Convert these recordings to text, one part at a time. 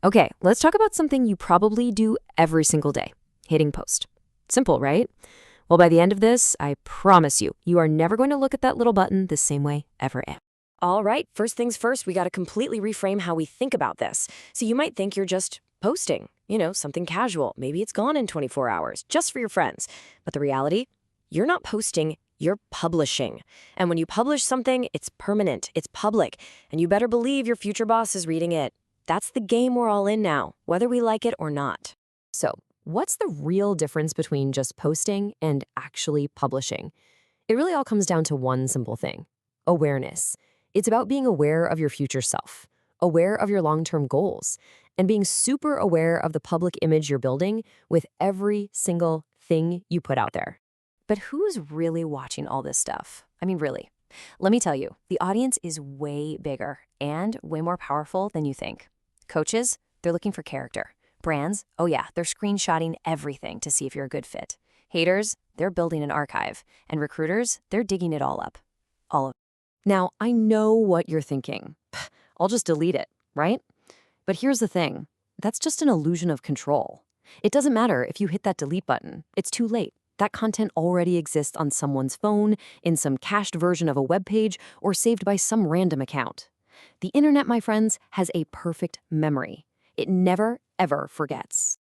Okay, let's talk about something you probably do every single day, hitting post. Simple, right? Well, by the end of this, I promise you, you are never going to look at that little button the same way ever again. All right, first things first, we got to completely reframe how we think about this. So you might think you're just posting, something casual. Maybe it's gone in 24 hours, just for your friends. But the reality, you're not posting, you're publishing. And when you publish something, it's permanent, it's public, and you better believe your future boss is reading it. That's the game we're all in now, whether we like it or not. So, what's the real difference between just posting and actually publishing? It really all comes down to one simple thing: awareness. It's about being aware of your future self, aware of your long-term goals, and being super aware of the public image you're building with every single thing you put out there. But who's really watching all this stuff? I mean, really. Let me tell you, the audience is way bigger and way more powerful than you think. Coaches, they're looking for character. Brands, oh yeah, they're screenshotting everything to see if you're a good fit. Haters, they're building an archive. And recruiters, they're digging it all up. All of it. Now, I know what you're thinking. I'll just delete it, right? But here's the thing. That's just an illusion of control. It doesn't matter if you hit that delete button. It's too late. That content already exists on someone's phone, in some cached version of a web page, or saved by some random account. The internet, my friends, has a perfect memory. It never, ever forgets.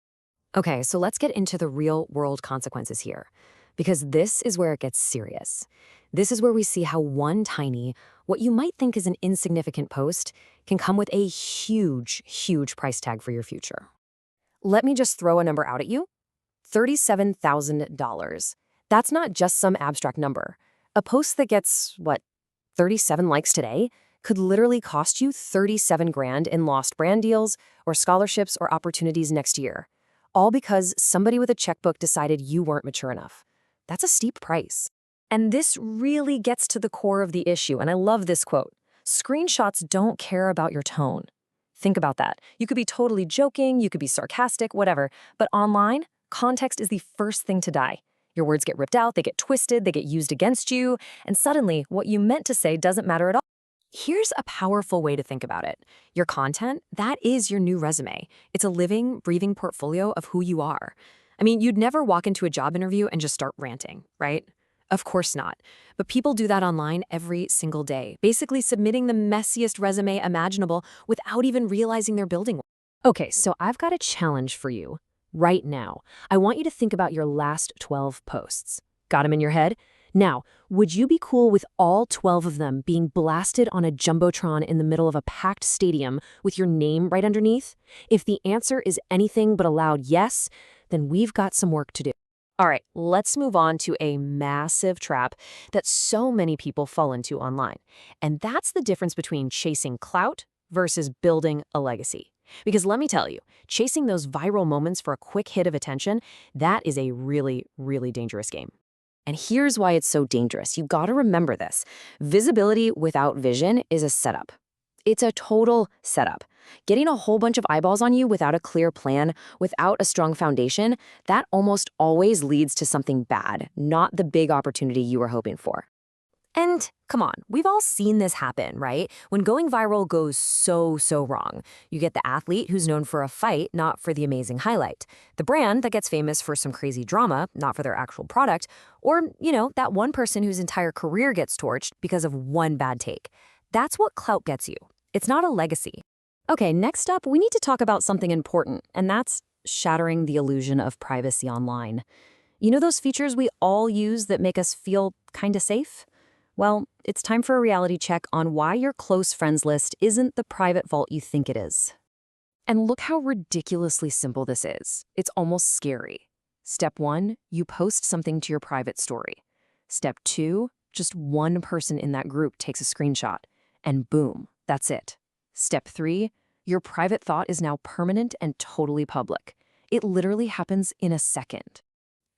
Okay, so let's get into the real-world consequences here, because this is where it gets serious. This is where we see how one tiny, what you might think is an insignificant post, can come with a huge, huge price tag for your future. Let me just throw a number out at you. $37,000. That's not just some abstract number. A post that gets, 37 likes today could literally cost you 37 grand in lost brand deals or scholarships or opportunities next year, all because somebody with a checkbook decided you weren't mature enough. That's a steep price. And this really gets to the core of the issue, and I love this quote. Screenshots don't care about your tone. Think about that. You could be totally joking, you could be sarcastic, whatever, but online, context is the first thing to die. Your words get ripped out, they get twisted, they get used against you, and suddenly what you meant to say doesn't matter at all. Here's a powerful way to think about it. Your content, that is your new resume. It's a living, breathing portfolio of who you are. I mean, you'd never walk into a job interview and just start ranting, right? Of course not. But people do that online every single day, basically submitting the messiest resume imaginable without even realizing they're building one. Okay, so I've got a challenge for you. Right now, I want you to think about your last 12 posts. Got them in your head? Now, would you be cool with all 12 of them being blasted on a jumbotron in the middle of a packed stadium with your name right underneath? If the answer is anything but a loud yes, then we've got some work to do. All right, let's move on to a massive trap that so many people fall into online. And that's the difference between chasing clout versus building a legacy. Because let me tell you, chasing those viral moments for a quick hit of attention, that is a really, really dangerous game. And here's why it's so dangerous. You've got to remember this. Visibility without vision is a setup. It's a total setup. Getting a whole bunch of eyeballs on you without a clear plan, without a strong foundation, that almost always leads to something bad, not the big opportunity you were hoping for. And come on, we've all seen this happen, right? When going viral goes so wrong. You get the athlete who's known for a fight, not for the amazing highlight. The brand that gets famous for some crazy drama, not for their actual product. Or, that one person whose entire career gets torched because of one bad take. That's what clout gets you. It's not a legacy. Okay, next up, we need to talk about something important, and that's shattering the illusion of privacy online. You know those features we all use that make us feel kinda safe? Well, it's time for a reality check on why your close friends list isn't the private vault you think it is. And look how ridiculously simple this is. It's almost scary. Step 1, you post something to your private story. Step 2, just one person in that group takes a screenshot. And boom, that's it. Step 3, your private thought is now permanent and totally public. It literally happens in a second.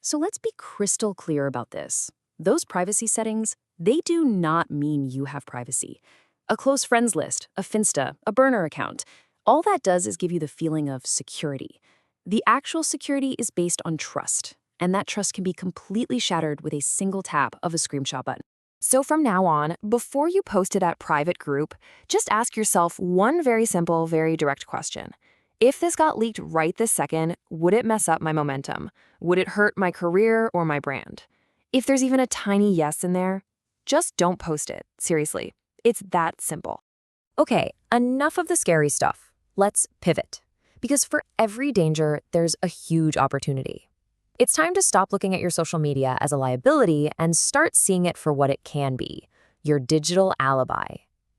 So let's be crystal clear about this. Those privacy settings, they do not mean you have privacy. A close friends list, a Finsta, a burner account, all that does is give you the feeling of security. The actual security is based on trust, and that trust can be completely shattered with a single tap of a screenshot button. So from now on, before you post to that private group, just ask yourself one very simple, very direct question. If this got leaked right this second, would it mess up my momentum? Would it hurt my career or my brand? If there's even a tiny yes in there, just don't post it. Seriously, it's that simple. Okay, enough of the scary stuff. Let's pivot. Because for every danger, there's a huge opportunity. It's time to stop looking at your social media as a liability and start seeing it for what it can be, your digital alibi.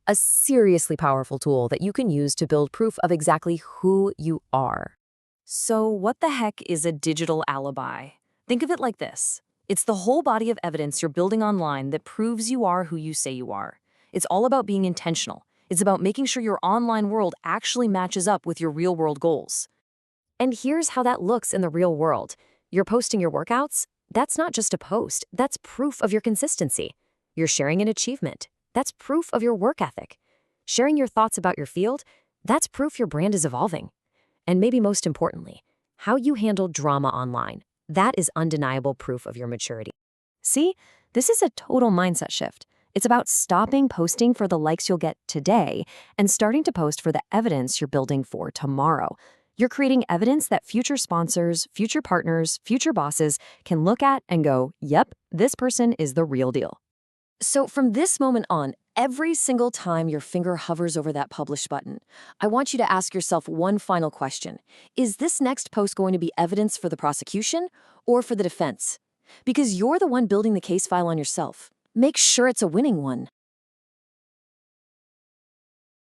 A seriously powerful tool that you can use to build proof of exactly who you are. So what the heck is a digital alibi? Think of it like this. It's the whole body of evidence you're building online that proves you are who you say you are. It's all about being intentional. It's about making sure your online world actually matches up with your real-world goals. And here's how that looks in the real world. You're posting your workouts? That's not just a post, that's proof of your consistency. You're sharing an achievement. That's proof of your work ethic. Sharing your thoughts about your field? That's proof your brand is evolving. And maybe most importantly, how you handle drama online. That is undeniable proof of your maturity. See, this is a total mindset shift. It's about stopping posting for the likes you'll get today and starting to post for the evidence you're building for tomorrow. You're creating evidence that future sponsors, future partners, future bosses can look at and go, yep, this person is the real deal. So from this moment on, every single time your finger hovers over that publish button, I want you to ask yourself one final question. Is this next post going to be evidence for the prosecution or for the defense? Because you're the one building the case file on yourself. Make sure it's a winning one.